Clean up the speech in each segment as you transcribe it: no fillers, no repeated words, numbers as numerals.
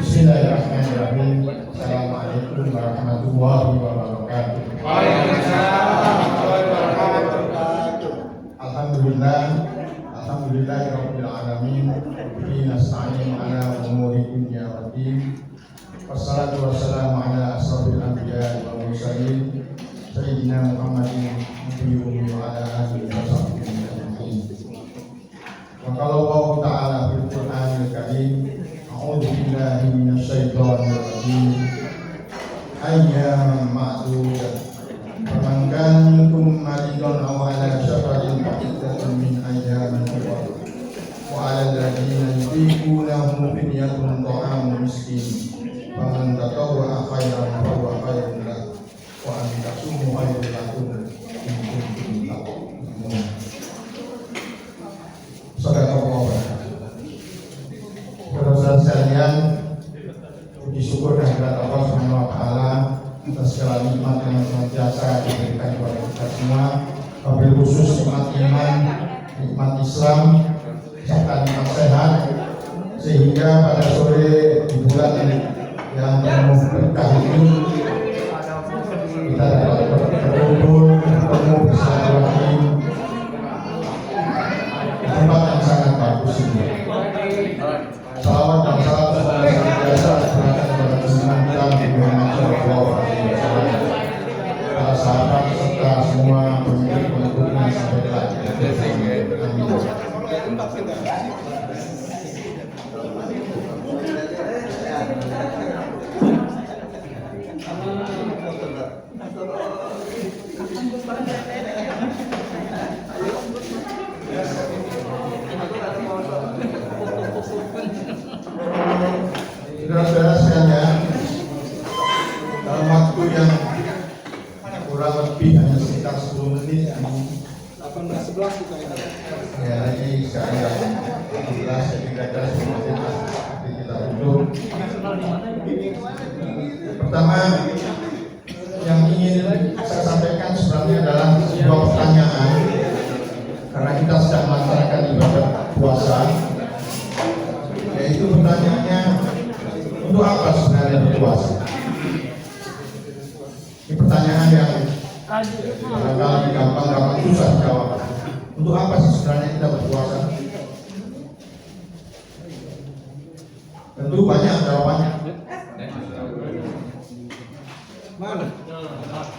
Bismillahirrahmanirrahim. Assalamualaikum warahmatullahi wabarakatuh. Waalaikumsalam warahmatullahi wabarakatuh. Alhamdulillahirabbil alamin. Bihi nasta'in ala umuri dunya waddin. Wassalatu wassalamu ala asrofil anbiya'i wal mursalin sayyidina Muhammadin nabiyyi wa ala alihi wa sahbihi ajma'in. Wa qala Allah ta'ala fil Qur'anil Karim, a'udzu billahi minasyaitonir rajim. Ayyaman ma'dudat. Faman kana minkum maridan aw ala safarin fa iddatun min ayyamin ukhra. Wa 'alal ladzina yutiqunahu fidyatun ta'amu miskin. Faman tatawwa'a khairan fa huwa khairun lahu. Wa an tasumu khairun lakum in kuntum ta'lamun. Sadaqallahu. Saudara sekalian, puji syukur kehadirat Allah Subhanahu wa taala atas segala nikmat yang senantiasa diberikan kepada kita semua, wabil khusus nikmat iman, nikmat Islam, serta nikmat sehat, sehingga pada sore di bulan yang penuh berkah ini kita dapat berkumpul, bertemu bersilaturahim di tempat yang sangat bagus ini. Salawat dan salam senantiasa tercurahkan kepada junjungan kita Nabi Muhammad Shallallahu Alaihi Wasallam, para sahabat serta semua pengikut-pengikutnya sampai ke akhir. Amin. Saudara-saudara sekalian, dalam waktu yang kurang lebih hanya sekitar 10 menit, 18-11 kita ini. ya ini sekarang 11 saya kira-kira 10 menit seperti kita duduk. Pertama yang ingin saya sampaikan sebenarnya adalah sebuah pertanyaan, karena kita sedang melaksanakan ibadah puasa, yaitu pertanyaannya, untuk apa sebenarnya berpuasa? Ini pertanyaan yang barangkali gampang susah dijawab. Untuk apa sih sebenarnya kita berpuasa? Tentu banyak jawabannya. Mana?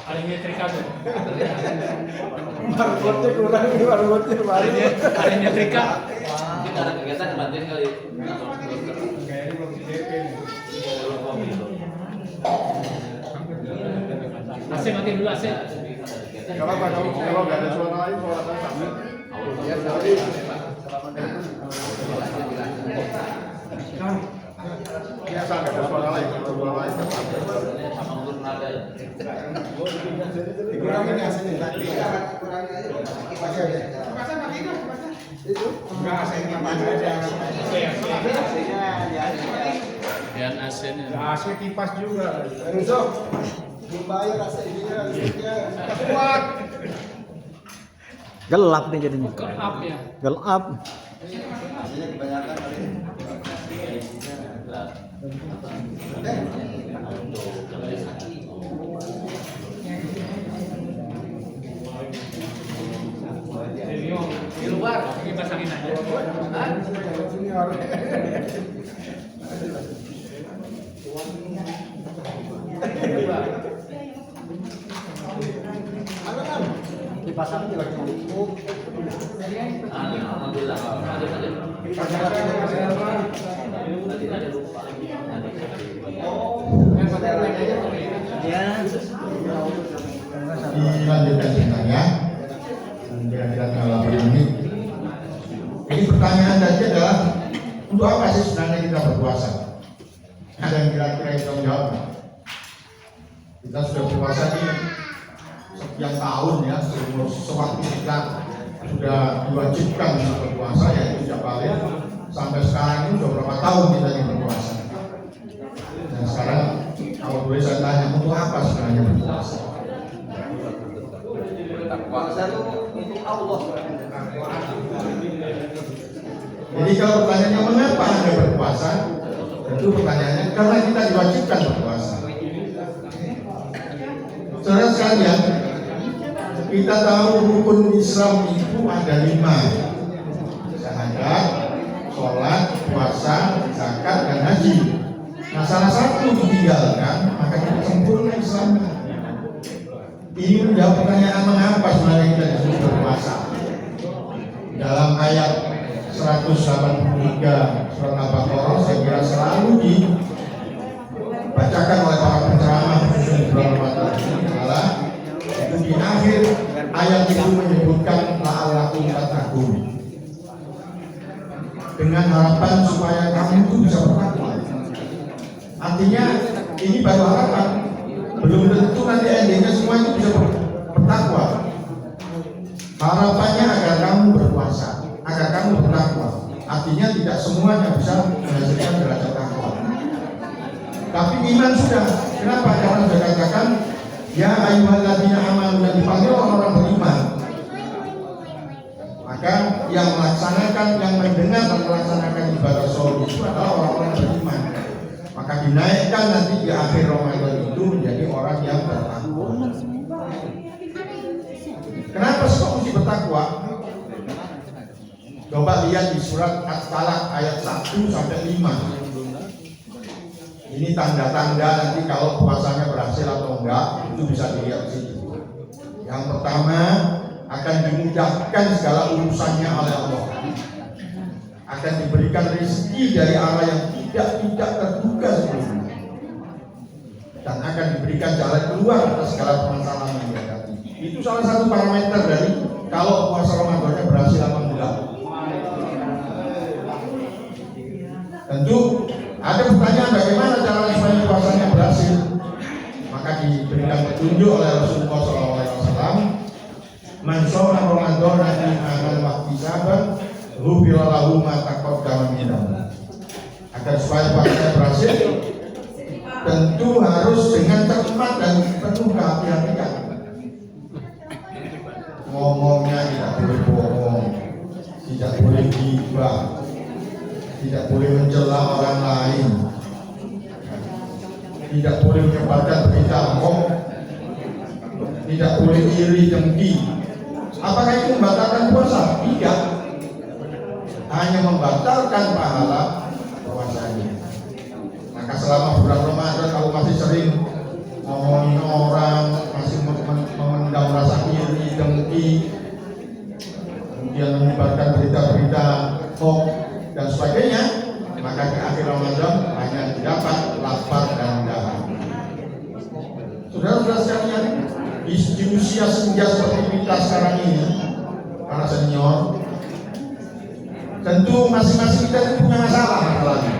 Ada nyetrika tuh. Marbotnya kurang ini, marbotnya baru. Ada nyetrika. Kita ada kegiatan bantuin kali. Kayaknya belum di DP nih. AC matiin dulu AC. Gak apa-apa, kalau nggak ada suara lain, suara saya sama. Ya, sorry. Biasa nggak ada suara lain, kalau suara lain nggak apa-apa. Sama untuk nada ya. Dikurangin ya sini. Pakai aja. Itu enggak AC-nya mana aja. AC-nya Dan AC-nya. ya AC kipas juga. Ruso. Dibayar AC-nya listriknya kuat. Gelap nih jadinya. Ke up ya. Gelap. Hasilnya kebanyakan kali. Di luar. Kipas angin aja. Dipasang di lagi. Alhamdulillah. Ada. Tadi ada lupa. Ya. Dilanjutkan ceritanya, kira-kira tinggal 8 menit. Jadi pertanyaan tadi adalah, untuk apa sih sebenarnya kita berpuasa? Ada yang kira-kira itu jawab? Kita sudah berpuasa ini sekian tahun ya, sewaktu kita sudah diwajibkan untuk berpuasa, yaitu sejak balik sampai sekarang ini sudah berapa tahun kita ini berpuasa. Dan sekarang kalau boleh saya tanya, untuk apa sebenarnya berpuasa? Puasa itu untuk Allah. Jadi kalau pertanyaannya mengapa Anda berpuasa, tentu Tentu pertanyaannya, karena kita diwajibkan berpuasa. Saudara sekalian, kita tahu rukun Islam itu ada 5: syahadat, sholat, puasa, zakat, dan haji. Nah, salah satu ditinggalkan, maka kita sempurna Islamnya. Ini menjawab pertanyaan mengapa sebenarnya kita disuruh berpuasa. Dalam ayat 183 surat Al-Baqarah, saya kira selalu dibacakan oleh para penceramah khususnya di bulan Ramadan adalah itu di akhir ayat itu menyebutkan la'allakum tattaqun, dengan harapan supaya kamu itu bisa bertakwa. Artinya ini baru harapan, belum tentu nanti endingnya semua itu bisa bertakwa. Harapannya agar kamu berpuasa, agar kamu bertakwa. Artinya tidak semuanya bisa menghasilkan derajat takwa. Tapi iman sudah. Kenapa? Karena sudah katakan ya ayyuhalladzina amanu, dan dipanggil orang-orang beriman. Maka yang melaksanakan, yang mendengar dan melaksanakan ibadah sholat itu adalah orang-orang beriman. Maka dinaikkan nanti di akhir Ramadan itu menjadi orang yang bertakwa. Kenapa sih kok mesti bertakwa? Coba lihat di surat At-Talaq ayat 1 sampai 5. Ini tanda-tanda nanti kalau puasanya berhasil atau enggak, itu bisa dilihat di situ. Yang pertama, akan dimudahkan segala urusannya oleh Allah. Akan diberikan rezeki dari arah yang tidak terduga sebelumnya. Dan akan diberikan jalan keluar atas segala permasalahan yang dihadapi. Itu salah satu parameter dari kalau puasa Ramadannya berhasil atau enggak. Tentu ada pertanyaan bagaimana cara supaya puasanya berhasil. Maka diberikan petunjuk oleh Rasulullah SAW. Man shoma Ramadhana imanan wa ihtisaban ghufira lahu ma taqaddama min dhanbi. Agar supaya puasanya berhasil, tentu harus dengan cermat dan penuh kehati-hatian. Ngomongnya tidak boleh bohong, tidak boleh gibah, tidak boleh mencela orang lain, tidak boleh menyebarkan berita bohong, tidak boleh iri dengki. Apakah itu membatalkan puasa? Tidak. Hanya membatalkan pahala puasanya. Maka selama bulan Ramadan kalau masih sering ngomongin orang, masih memendam rasa iri dengki, kemudian menyebarkan berita-berita hoax dan sebagainya, maka di akhir Ramadan hanya didapat lapar dan dahar. Saudara-saudara sekalian, di usia senja seperti kita sekarang ini, para senior, tentu masing-masing kita itu punya masalahnya.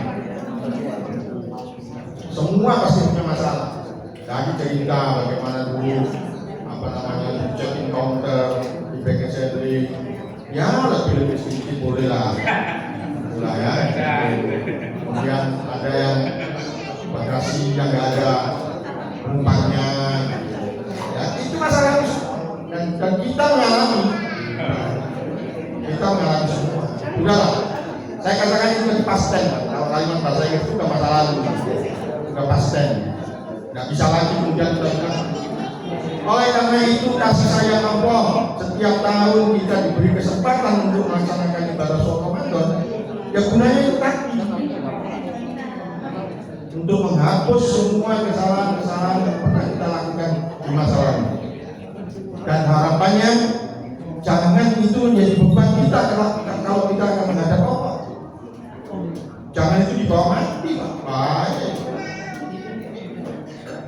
Semua pasti punya masalah. Tadi cerita bagaimana dulu di check-in counter, di package handling, ya lebih sedikit boleh lah. Ya. Kemudian ada yang bagasi yang nggak ada penumpangnya, ya itu masalah dan kita mengalami semua. Udahlah, saya katakan itu menjadi past tense. Kalau kalimat bahasa Inggris itu ke masa lalu, ke past tense. Nggak bisa lagi kemudian kita bilang. Oleh karena itu kasih sayang Allah, setiap tahun kita diberi kesempatan untuk melaksanakan ibadah sholat Ramadan. Ya gunanya itu tadi untuk menghapus semua kesalahan-kesalahan yang pernah kita lakukan di masa lalu. Dan harapannya jangan itu menjadi beban kita kalau kita akan menghadap Allah. Jangan itu dibawa mati, Pak.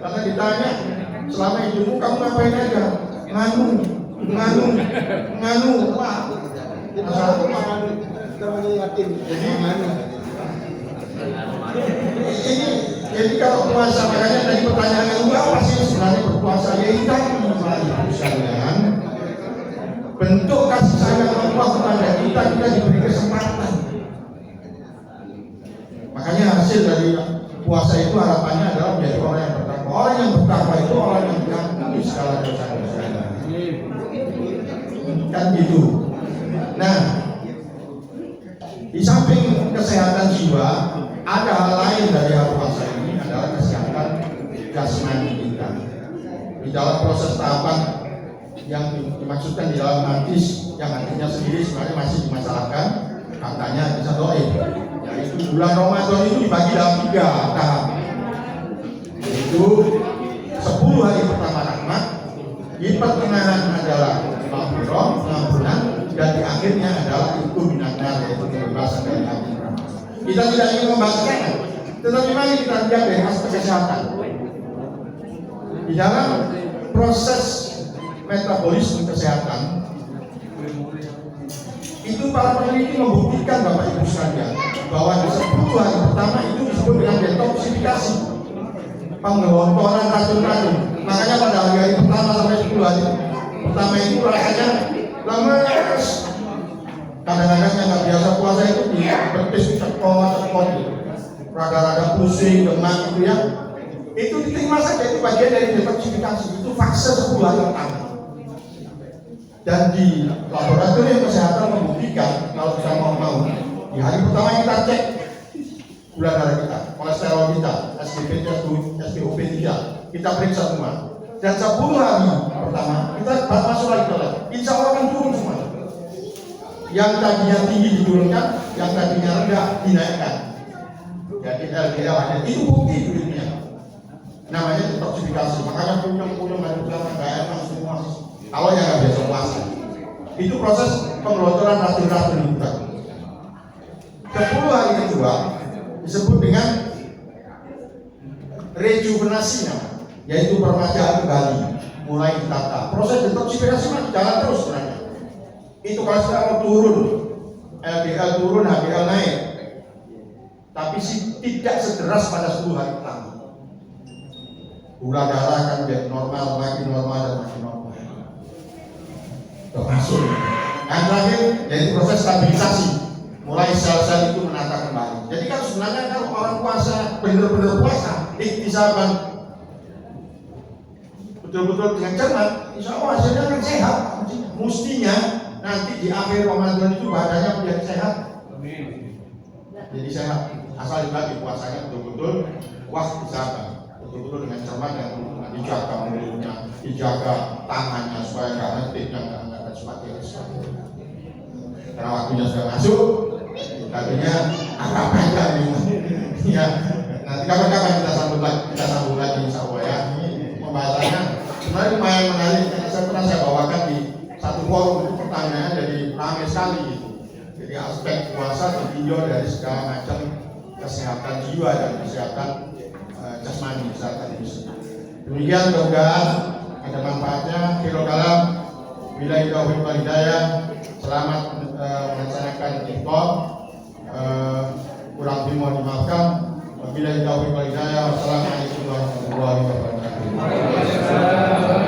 Karena ditanya selama hidupmu kamu ngapain aja? Nganu. Wah, Masalah itu mengadu, kita mengingatin. Jadi kalau puasa, makanya tadi pertanyaannya juga apa sih sebenarnya berpuasa? Ya itu sekalian bentuk kasih sayang Allah kepada kita diberi kesempatan. Makanya hasil dari puasa itu harapannya adalah menjadi orang yang bertakwa. Orang yang bertakwa itu orang yang mengampuni segala dosa-dosanya. Kan gitu. Nah, di samping kesehatan jiwa, ada hal lain dari hal puasa ini adalah kesehatan jasmani kita. Di dalam proses tahapan yang dimaksudkan di dalam hadis yang artinya sendiri sebenarnya masih dimasalahkan, katanya bisa doib, yaitu bulan Ramadan itu dibagi dalam 3 tahap, yaitu 10 hari pertama rahmat, di pertengahan adalah maghfirah, pengampunan, dan di akhirnya adalah itu binatang, yaitu kebebasan dari api neraka. Kita tidak ingin membahasnya, tetapi mari kita lihat dari aspek kesehatan. Di dalam proses metabolisme kesehatan itu para peneliti membuktikan Bapak Ibu sekalian bahwa di 10 hari pertama itu disebut dengan detoksifikasi, penggelontoran racun-racun. Makanya pada hari pertama sampai 10 hari pertama itu rasanya lemes. Kadang-kadang yang nggak biasa puasa itu dipetis, cekot gitu, rada-rada pusing, demam gitu ya. Itu diterima saja, itu bagian dari detoksifikasi. Itu fase 10 hari pertama. Dan di laboratorium kesehatan membuktikan kalau kita mau di hari pertama kita cek gula darah kita, kolesterol kita, SGP, SPOP3, kita periksa semua. Dan 10 hari pertama kita masuk lagi ke lab, insya Allah akan turun semua. Yang tadinya tinggi diturunkan, yang tadinya rendah dinaikkan. Jadi LDL ada, itu bukti duitnya. Namanya detoksifikasi. Makanya punyung ada pertama nggak enak semua. Kalau yang nggak biasa puasa, itu proses pengelontoran racun-racun juga. 10 hari kedua disebut dengan rejuvenasi, yaitu permajaan kembali, mulai ditata. Proses detoksifikasi masih jalan terus sebenarnya. Itu kolesterol turun, LDL turun, HDL naik, tapi tidak sederas pada 10 hari pertama. Gula darah akan menjadi normal, makin normal dan makin normal. Termasuk yang terakhir yaitu proses stabilisasi, mulai sel-sel itu menata kembali. Jadi kan sebenarnya kalau orang puasa benar-benar puasa, ikhtisaban betul-betul dengan cermat, insya Allah hasilnya akan sehat. Mestinya nanti di akhir Ramadan itu badannya menjadi sehat. Jadi sehat, asal dibagi puasanya betul-betul ikhtisaban, betul-betul dengan cermat, dan dijaga mulutnya, dijaga tangannya supaya nggak ngetik, nggak seperti itu. Karena waktunya sudah masuk, tadinya apa aja nih. Ya, nanti kapan-kapan kita sambung lagi insya Allah ya. Ini pembahasannya sebenarnya lumayan menarik, karena saya pernah bawakan di satu forum, itu pertanyaan dari ramai sekali gitu. Jadi aspek puasa ditinjau dari segala macam kesehatan jiwa dan kesehatan jasmani, kesehatan fisik. Demikian, mudah-mudahan ada manfaatnya. Khairal kalam, billahi taufiq wal hidayah. Selamat melaksanakan iftar. Kurang lebih mohon dimaafkan. Wabillahi taufiq wal hidayah. Wassalamualaikum warahmatullahi wabarakatuh.